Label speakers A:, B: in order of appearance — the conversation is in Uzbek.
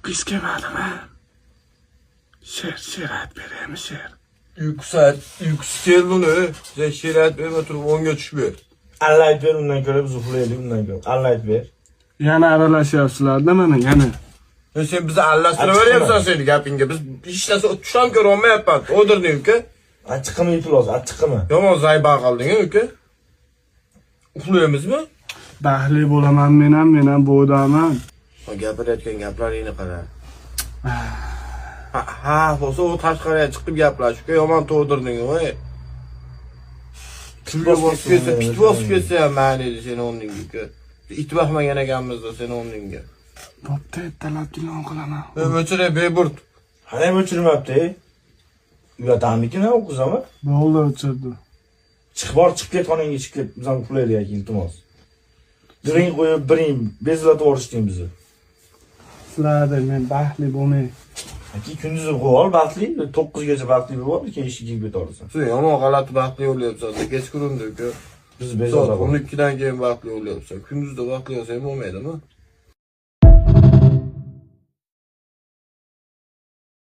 A: Uyqus kelmadimi? She'r ayt beraymi she'r?
B: Uykusu keldi uni. Sen she'r aytib berma turib o'nga tushib ber.
C: Allah ayt ver, undan ko'ra biz uxlaylik, undan ko'ra. Allah ayt ver.
A: Yana aralashyapsizlar-da mana, yana.
B: Sen bizni aralashtirib seni gapingga. Biz hech narsa tush ham ko'ra olmayapman. O'dirding uka.
C: Achchiqmi iflos, achchiqmi?
B: Yomon zayba qilding uka. Uxlaymizmi?
A: Baxtli bo'laman men ham bo'daman.
B: Gapirayotgan gaplaringni qara. Ha, bo'lsa o tashqariga chiqib gaplashishga yomon to'dirding voy. Pulga bosib ketsa ham mayli seni o'rningga. It baxmagan ekanmiz-da seni o'rningga.
A: Bo'pti, ertalab telefon qilaman.
B: O'chirib beburt.
C: Hali o'chirmabdi. Uyatamikin o'qizami?
A: Bo'ldi, o'chirdi.
C: Chiqib ket xonangga chiqib ket, biz ham uxlaylik akin, iltimos. Diring qo'yib, biring bezlatib yuborishding bizni.
A: Sizlarda men baxtli bo'lmay.
C: Aki kunduzi qo'yib, baxtli, 9 gacha baxtli bo'lib, keyin ishga keta olasan.
B: Sen yomon g'alati baxtli o'ylayapsan. Kechqurunda uka.
C: Biz bezovta.
B: 12 dan keyin baxtli o'ylayapsan. Kunduzda baxtli bo'lsang bo'lmaydimi?